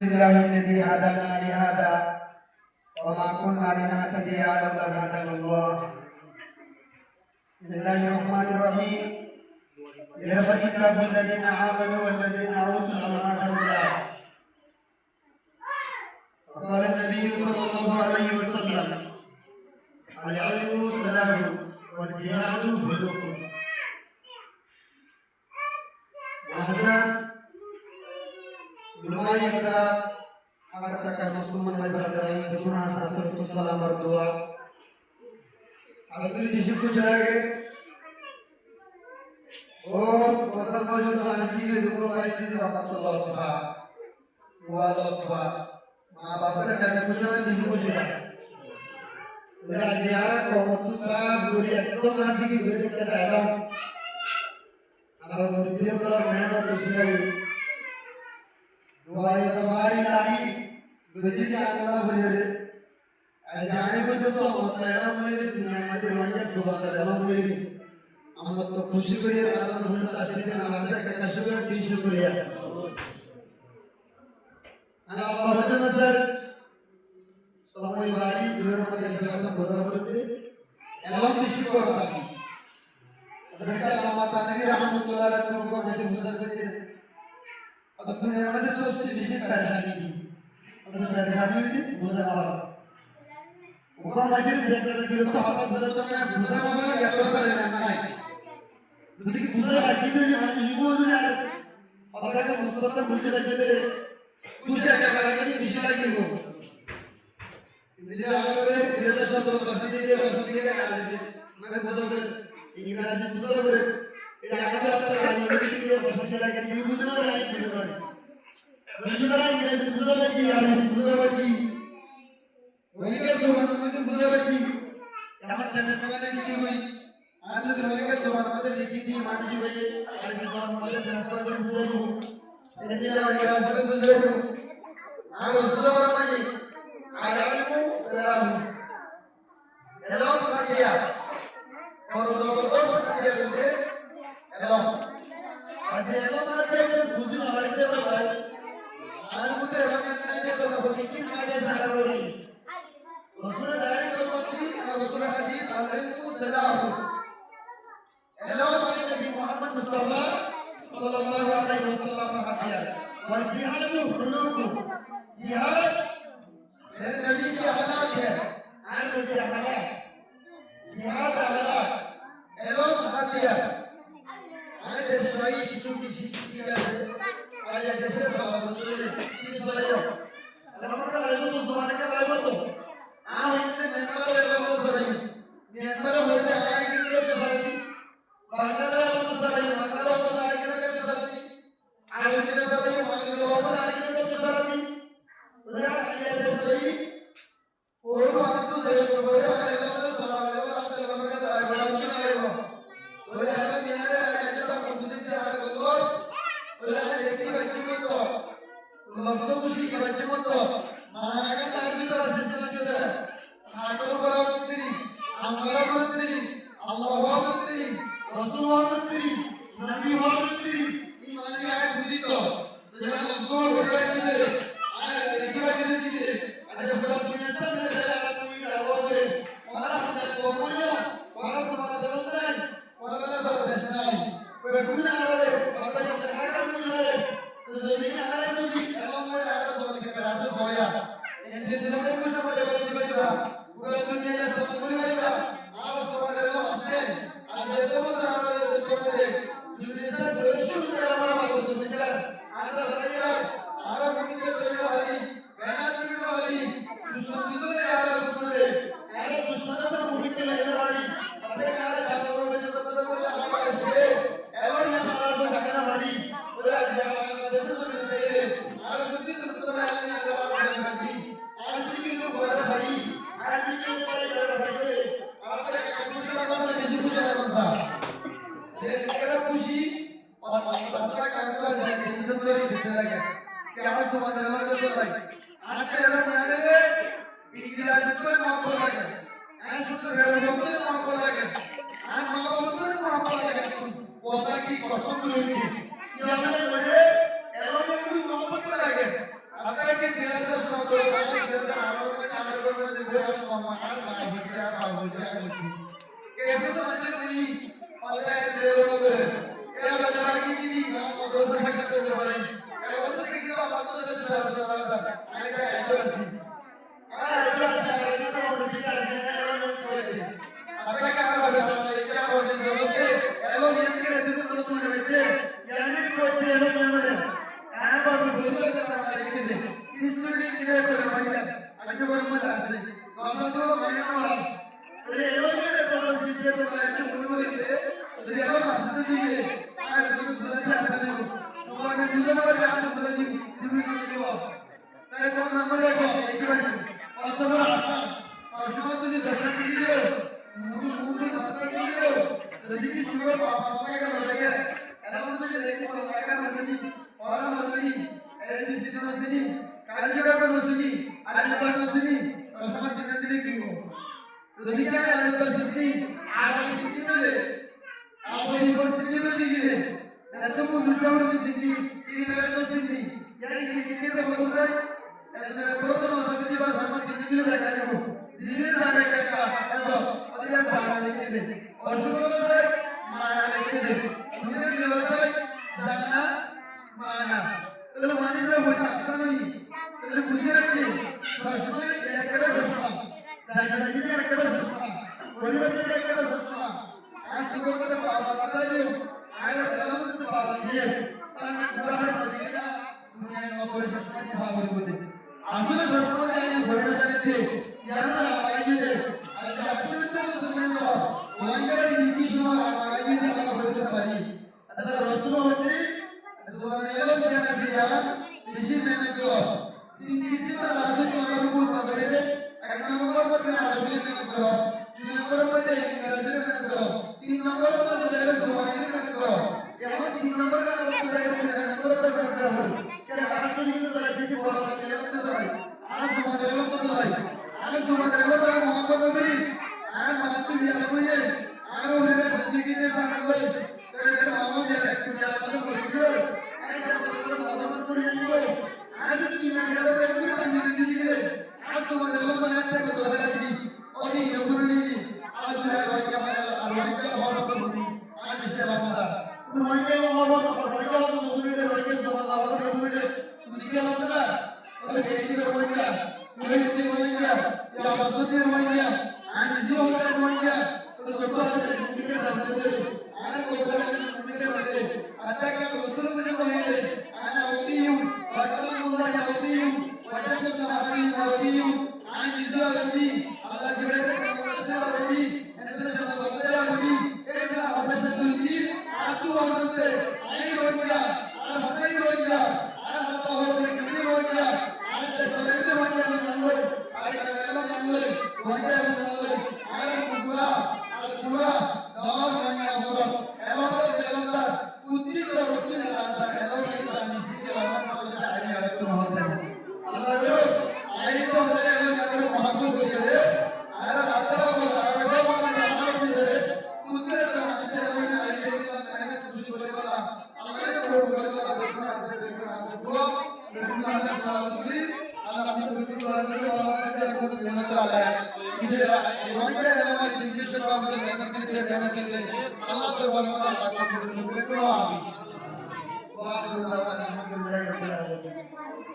لله الذي هدانا لهذا وما كنا لنهتدي لولا أن هدانا الله. بسم الله الرحمن الرحيم. يرفع الله الذين آمنوا والذين أوتوا الأمانات درجات. وقال النبي صلى الله عليه وسلم: العلم سلاح والجهاد حلوق. وهذا Mulai kita mengatakan Musliman berada di Quran satu salam berdoa. Agar disebut jaga. Oh, pasal maju tu anak juga dulu baik di rahmatullah Tuhan. Wallah Tuhan. Maa bapak dah kena disebut jaga. Belajar kaum tu sah duri itu nanti duri kita dalam. Agar duri kalau mana tu sih. Doa tamari lahi guji Allah boleh. Ajaran itu tu Allah boleh. Dunia mati banyak subhanallah Allah boleh. Amat tu khusyuk dia Allah boleh tasdid namanya kita syukur disyukur ya. Allah betul besar. Semua ibadah juga kita jalankan betul betul. Elam disyukur lagi. Mereka Allah Taala rahmatullah alaihi wasallam macam besar betul. अब दुनिया में सबसे बेसी परेशानी थी अगर परेशानी थी गुजर आवा वो मजे से देखते थे तो हाथ गुजर तो मैं गुजर आवा ना यात्रा कर लेना नहीं तो देखिए गुजर आती है जो आज युवा जो यार अब अगर मुस्तफा गुजर जाते थे कुछ क्या करेंगे नहीं पीछे लगे वो इसलिए अगर ये तो सब लोग करते थे और सब क्या कर रहे थे मैं गुजर इनका आज गुजर करे এটা আগে আপনারা রাজনীতি দিয়ে বসে লাগে এই বুঝনা রাজনীতি করে বুঝনা রাজনীতি বুঝনা কি আর বুঝনা কি ওইকে জোমান মধ্যে বুঝনা কি আমার টেনে সমানে কি হই আজ তো ওইকে জোমান মধ্যে লিখি দি মাটি ভাই আর কি জোমান মধ্যে টেনে সমানে বুঝনা দিব এটা দিলে ওইকে রাজনীতি বুঝনা দিব আর বুঝনা মানে আর আলমু সালাম এলাম কাটিয়া और जबरदस्त काटिया দিতে এলাম আজ এলাম আছে যে বুঝি না বাড়িতে বলাই আর মুতে এলাম আছে তো বলি কি কাজে সারাবরি রসুল ডাইরেক্ট বলছি আর রসুল হাদিস আলাইহিস সালাম এলাম মানে নবী মুহাম্মদ মুস্তাফা সাল্লাল্লাহু আলাইহি ওয়াসাল্লাম হাদিয়া और जिहाद हुलूक जिहाद मेरे नबी की हालात है और नबी हालात जिहाद हालात एलाम Hadiya ada sesuai situasi kita ada dasar kalau betul ini soalnya kalau mereka lalu tu semua mereka lalu tu ini memang lalu soalnya memang mereka hari ini dia soalnya bangga lalu soalnya bangga lalu hari ini dia soalnya hari ini soalnya bangga lalu hari ini dia soalnya udah ada sesuai orang waktu saya berbeda lalu soalnya lalu mereka ada berarti lalu udah ada ni ada लफ्ज़ मुझे की वजह मत तो महाराजा तार की तरह से चलने की तरह हाटो बड़ा मंत्री हमारा मंत्री अल्लाह मंत्री रसूल मंत्री नबी मंत्री ईमान की आयत बुझी तो जहाँ लफ्ज़ों बड़ा किधर आया किधर किधर किधर अजब बड़ा दुनिया सब ने चला कोई लावा करे हमारा हमारा कोमोया हमारा समाना दर्द नहीं हमारा दर्द नहीं कोई बुझना नहीं हमारा जब हर कर नहीं तो जल्दी आ रहा है तो जी एलॉन्ग में आ रहा है सोने के कराचे सोया इनसे जितने कुछ हमारे वाले दिखाई दे रहा पूरा दुनिया या सब पूरी वाली का आला सोने का मसले आज ये तो बता रहा है तो मेरे जितने सारे प्रेशर से हमारा बात तो बेचारा आला बताइए आला मुझे करने वाली कहना करने वाली दुश्मन जितने आ रहा है तुम्हारे आला दुश्मन तो मुझे के लेने वाली अपने काले जानवरों में जो तो बोला हमारा से एवर ये हमारा तो कहना वाली बोला देखो तो मिलते हैं और कुछ दिन तो मैं आने वाला हूं आज की जो बात भाई आज की जो बात भाई आपसे कुछ लगा तो नहीं कुछ लगा था ये तेरा खुशी और अपना काम का जाके इज्जत तो नहीं देते लगे क्या आज तो बात अलग तो भाई आज के अलग में आने ले इधर आज तो मां को लगे आज तो रेड को मां को लगे आज मां को मां को लगे पोता की कसम लेके क्या लगे एलोमेंट्री मोहब्बत लगे अगर মধ্যে ঘোরা মামা আর মা হচ্ছে আর বাবা হচ্ছে আর হচ্ছে কেবল তো মাঝে তুই পাল্লায় বেরোনো করে এ বাজার আগে দিদি কত বছর থাকতে পারে এ বছর কি বাবা তো সারা সারা আমি কাজ করছি আর এটা আগে তো আমরা ঠিক আছে এমন হয়েছে आता क्या बात है क्या बोल रहे हो कि एलो ये के रहते तो बहुत मन में यानी कोई चीज नहीं है आ बात बोल रहे हैं हमारे के लिए इसमें की है पर भाई आज को मत आसे गाना तो मैंने बोला अरे एलो के तो चीज तो लाइट बोल रहे थे तो एलो मत दीजिए आज तो दूसरा आता नहीं सुबह के दूसरा बार आज दूसरा जी शुरू कर दो सारे को नंबर रखो एक बार और तो बड़ा और शुरू तो दर्शन कीजिए मुझे मुझे दर्शन कीजिए रजी की शुरू को आप का बताइए एलावन तो लेकिन और लगा मदनी और मदनी ऐसी चीजें मदनी काल जगह पर मदनी आज पर मदनी और समझ जिंदगी की हो रजी क्या है आज मदनी आज किसी ने आप यूनिवर्सिटी में दीजिए ऐसे वो दूसरा वाली चीज़ ये मेरा तो चीज़ यानी कि किसी का मतलब है ऐसे मेरा पूरा तो मदनी बार समझ जिंदगी में लगा रहे हो धीरे जाने का ऐसा और ये भावना लिखे दे और शुरू से माया लिखे दे धीरे धीरे से जाना माया तो माने जो होता है नहीं तो बुझे रखिए ससुर एक करे ससुर जाना नहीं एक करे ससुर कोई बच्चे एक करे ससुर आज शुरू करते बाबा बताइए आए कलम से बाबा दिए सान पूरा हर तरीका दुनिया में कोई ससुर छाव होते আসলে সসুর জানি ঘটনা জানিতে ইয়ানা লাগাইছে আজ আসলে তো দুনিয়া ওয়াইগার নীতি সময় লাগাইছে আমরা হতে পারি তারা রসুল হতে সুবহান এলো জানা দিয়া বেশি মেনে করো তিন তিনটা লাভে তোমার উপর পাবে এক নম্বর মধ্যে আরবি মেনে করো দুই নম্বর মধ্যে ইংরেজি মেনে করো তিন নম্বর মধ্যে যারা সুবহান মেনে করো এমন তিন নম্বর का मतलब है नंबर का करना है क्या लास्ट में तो तरह से बोला था ये तो तरह आज हमारे लोग तो तरह आज हमारे लोग तो मोहब्बत नबी आज मानती भी हम ये आज उन्हें जिंदगी ने साथ ले तो ये मामला है कि यार मतलब बोलिए आज तो मोहब्बत कर जाएंगे आज की दुनिया में तो पूरी जिंदगी के आज हमारे लोग बनाते हैं तो है जी और ये लोग नहीं आज है भाई का अल्लाह का बहुत बहुत आज से लाना रोहिंग्या को मालूम है रोहिंग्या को मुस्लिम के रोहिंग्या समाज वाला मुस्लिम के दुनिया में होता है और केजी में रोहिंग्या केजी रोहिंग्या या मद्दती रोहिंग्या आंजी होता रोहिंग्या तो लोग आते हैं दुनिया समझते हैं आज को बोला दुनिया में अच्छा क्या रसूल में जो है आना होती हूं वटला मुल्ला या होती हूं वटला को तुम्हारी होती हूं आंजी जो होती अल्लाह जुड़े से से होती ऐसे से मतलब होती एक ना होता से तुलसी आतु होते आई रोटिया और मकई रोटिया और हल्का होते कितनी रोटिया आज से सलेते रोटिया मंगलो आज करेला मंगलो रोटिया मंगलो आज पूरा दवा मंगया बोलो एलो तो तेलंगा कुत्ती को रोटी ना आता एलो नहीं जानी सी के लगा तो जाने वाला तो होता है अल्लाह जो आई तो मेरे अगर मोहब्बत हो जाए अरे लातरा को आगे वाला हाल दे कुत्ते तो अच्छे होने आई है कुछ बोले वाला अल्लाह को बोले वाला देखना से दुआ देखना से दुआ अल्लाह हम तो बिल्कुल वाला अल्लाह को देना तो अल्लाह है इधर रोंगे हमारे जिंदगी से काम से मेहनत करते अल्लाह तो बोले वाला अल्लाह को बिल्कुल आमीन वाह अल्हम्दुलिल्लाह रब्बिल आलमीन